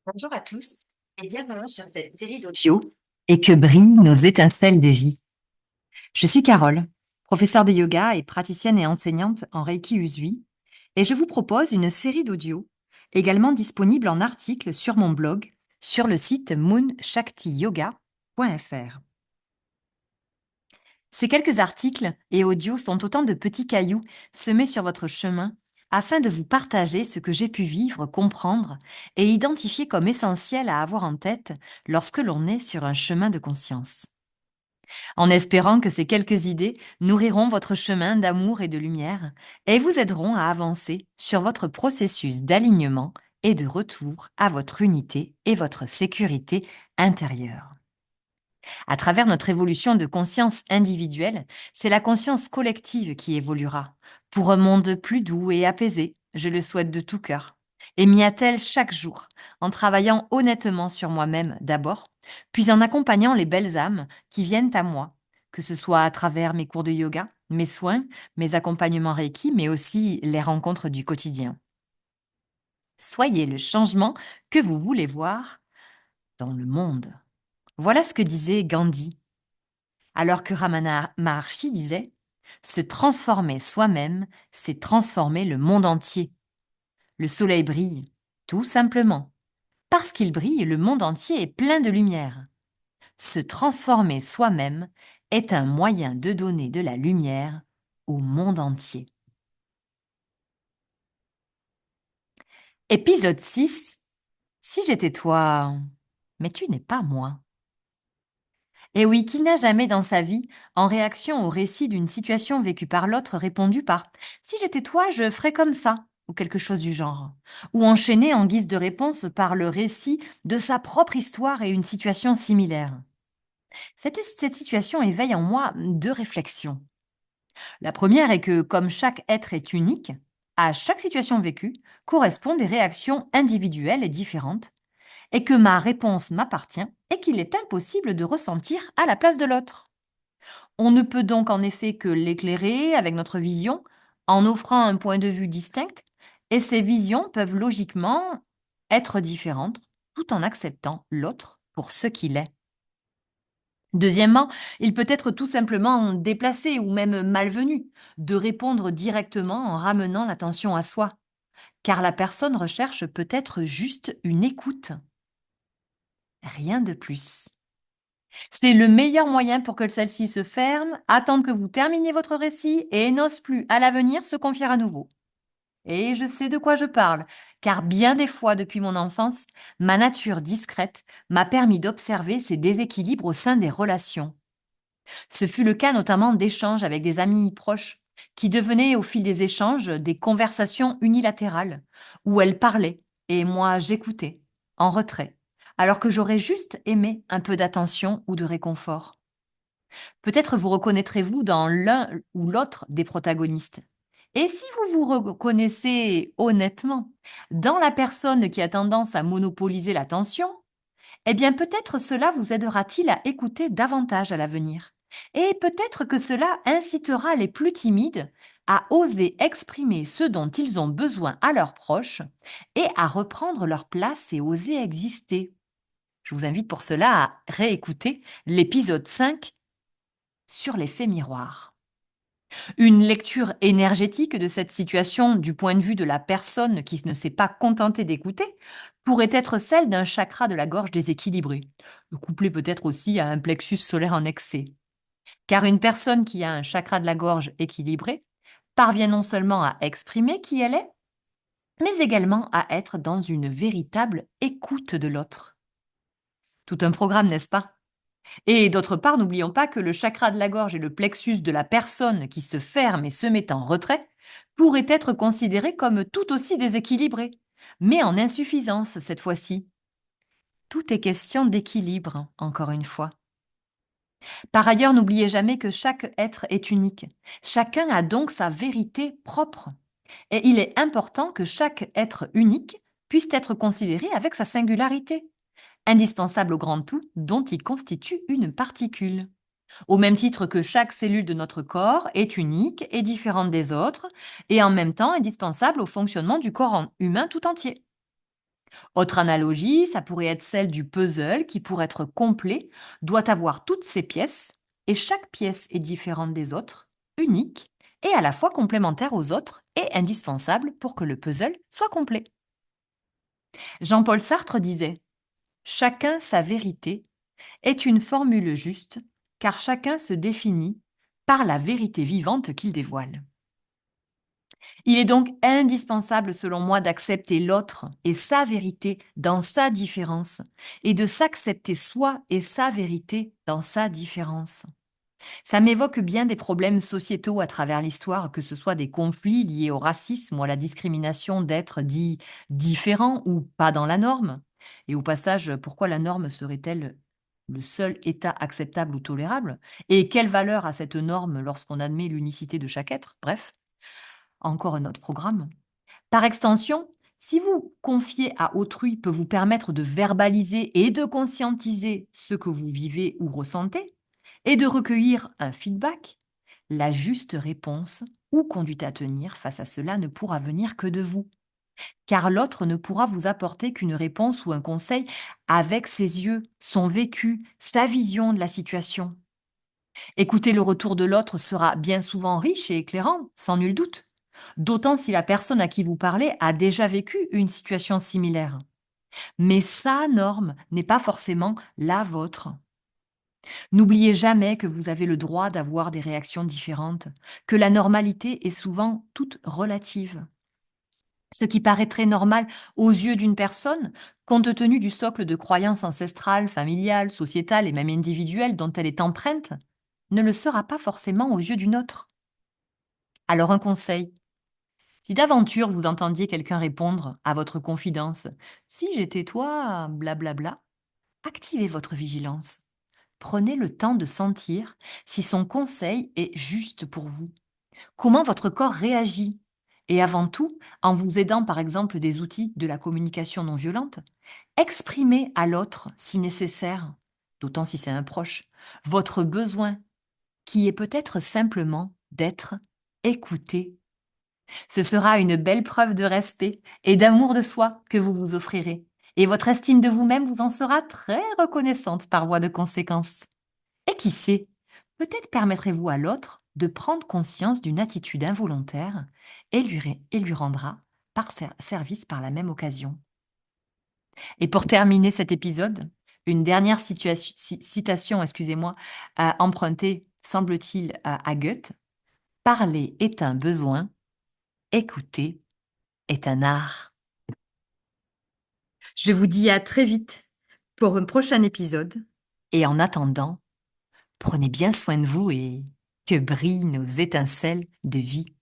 Bonjour à tous et bienvenue sur cette série d'audio et que brillent nos étincelles de vie. Je suis Carole, professeure de yoga et praticienne et enseignante en Reiki Usui, et je vous propose une série d'audio également disponible en article sur mon blog sur le site moonshaktiyoga.fr. Ces quelques articles et audios sont autant de petits cailloux semés sur votre chemin afin de vous partager ce que j'ai pu vivre, comprendre et identifier comme essentiel à avoir en tête lorsque l'on est sur un chemin de conscience. En espérant que ces quelques idées nourriront votre chemin d'amour et de lumière et vous aideront à avancer sur votre processus d'alignement et de retour à votre unité et votre sécurité intérieure. À travers notre évolution de conscience individuelle, c'est la conscience collective qui évoluera, pour un monde plus doux et apaisé, je le souhaite de tout cœur. Et m'y attelle chaque jour, en travaillant honnêtement sur moi-même d'abord, puis en accompagnant les belles âmes qui viennent à moi, que ce soit à travers mes cours de yoga, mes soins, mes accompagnements Reiki, mais aussi les rencontres du quotidien. Soyez le changement que vous voulez voir dans le monde. Voilà ce que disait Gandhi. Alors que Ramana Maharshi disait se transformer soi-même, c'est transformer le monde entier. Le soleil brille, tout simplement. Parce qu'il brille, le monde entier est plein de lumière. Se transformer soi-même est un moyen de donner de la lumière au monde entier. Épisode 6. Si j'étais toi, mais tu n'es pas moi. Et oui, qui n'a jamais dans sa vie, en réaction au récit d'une situation vécue par l'autre, répondu par si j'étais toi, je ferais comme ça, ou quelque chose du genre, ou enchaîné en guise de réponse par le récit de sa propre histoire et une situation similaire. Cette situation éveille en moi deux réflexions. La première est que, comme chaque être est unique, à chaque situation vécue correspondent des réactions individuelles et différentes, et que ma réponse m'appartient et qu'il est impossible de ressentir à la place de l'autre. On ne peut donc en effet que l'éclairer avec notre vision en offrant un point de vue distinct, et ces visions peuvent logiquement être différentes tout en acceptant l'autre pour ce qu'il est. Deuxièmement, il peut être tout simplement déplacé ou même malvenu de répondre directement en ramenant l'attention à soi, car la personne recherche peut-être juste une écoute, rien de plus. C'est le meilleur moyen pour que celle-ci se ferme, attendre que vous terminiez votre récit et n'ose plus à l'avenir se confier à nouveau. Et je sais de quoi je parle, car bien des fois depuis mon enfance, ma nature discrète m'a permis d'observer ces déséquilibres au sein des relations. Ce fut le cas notamment d'échanges avec des amis proches, qui devenaient au fil des échanges des conversations unilatérales, où elles parlaient et moi j'écoutais, en retrait, alors que j'aurais juste aimé un peu d'attention ou de réconfort. Peut-être vous reconnaîtrez-vous dans l'un ou l'autre des protagonistes. Et si vous vous reconnaissez honnêtement dans la personne qui a tendance à monopoliser l'attention, eh bien peut-être cela vous aidera-t-il à écouter davantage à l'avenir. Et peut-être que cela incitera les plus timides à oser exprimer ce dont ils ont besoin à leurs proches et à reprendre leur place et oser exister. Je vous invite pour cela à réécouter l'épisode 5 sur l'effet miroir. Une lecture énergétique de cette situation du point de vue de la personne qui ne s'est pas contentée d'écouter pourrait être celle d'un chakra de la gorge déséquilibré, couplé peut-être aussi à un plexus solaire en excès. Car une personne qui a un chakra de la gorge équilibré parvient non seulement à exprimer qui elle est, mais également à être dans une véritable écoute de l'autre. Tout un programme, n'est-ce pas? Et d'autre part, n'oublions pas que le chakra de la gorge et le plexus de la personne qui se ferme et se met en retrait pourraient être considérés comme tout aussi déséquilibrés, mais en insuffisance cette fois-ci. Tout est question d'équilibre, encore une fois. Par ailleurs, n'oubliez jamais que chaque être est unique. Chacun a donc sa vérité propre. Et il est important que chaque être unique puisse être considéré avec sa singularité, indispensable au grand tout dont il constitue une particule. Au même titre que chaque cellule de notre corps est unique et différente des autres, et en même temps indispensable au fonctionnement du corps humain tout entier. Autre analogie, ça pourrait être celle du puzzle qui, pour être complet, doit avoir toutes ses pièces, et chaque pièce est différente des autres, unique, et à la fois complémentaire aux autres et indispensable pour que le puzzle soit complet. Jean-Paul Sartre disait: Chacun sa vérité est une formule juste, car chacun se définit par la vérité vivante qu'il dévoile. Il est donc indispensable, selon moi, d'accepter l'autre et sa vérité dans sa différence, et de s'accepter soi et sa vérité dans sa différence. Ça m'évoque bien des problèmes sociétaux à travers l'histoire, que ce soit des conflits liés au racisme ou à la discrimination d'êtres dits différents ou pas dans la norme. Et au passage, pourquoi la norme serait-elle le seul état acceptable ou tolérable? Et quelle valeur a cette norme lorsqu'on admet l'unicité de chaque être? Bref, encore un autre programme. Par extension, si vous confier à autrui peut vous permettre de verbaliser et de conscientiser ce que vous vivez ou ressentez, et de recueillir un feedback, la juste réponse ou conduite à tenir face à cela ne pourra venir que de vous, car l'autre ne pourra vous apporter qu'une réponse ou un conseil avec ses yeux, son vécu, sa vision de la situation. Écouter le retour de l'autre sera bien souvent riche et éclairant, sans nul doute, d'autant si la personne à qui vous parlez a déjà vécu une situation similaire. Mais sa norme n'est pas forcément la vôtre. N'oubliez jamais que vous avez le droit d'avoir des réactions différentes, que la normalité est souvent toute relative. Ce qui paraîtrait normal aux yeux d'une personne, compte tenu du socle de croyances ancestrales, familiales, sociétales et même individuelles dont elle est empreinte, ne le sera pas forcément aux yeux d'une autre. Alors un conseil, si d'aventure vous entendiez quelqu'un répondre à votre confidence: Si j'étais toi, blablabla, activez votre vigilance. Prenez le temps de sentir si son conseil est juste pour vous. Comment votre corps réagit? Et avant tout, en vous aidant par exemple des outils de la communication non violente, exprimez à l'autre, si nécessaire, d'autant si c'est un proche, votre besoin, qui est peut-être simplement d'être écouté. Ce sera une belle preuve de respect et d'amour de soi que vous vous offrirez. Et votre estime de vous-même vous en sera très reconnaissante par voie de conséquence. Et qui sait, peut-être permettrez-vous à l'autre de prendre conscience d'une attitude involontaire et lui rendra service par la même occasion. Et pour terminer cet épisode, une dernière citation, excusez-moi, empruntée, semble-t-il, à Goethe. Parler est un besoin, écouter est un art. Je vous dis à très vite pour un prochain épisode. Et en attendant, prenez bien soin de vous et que brillent nos étincelles de vie.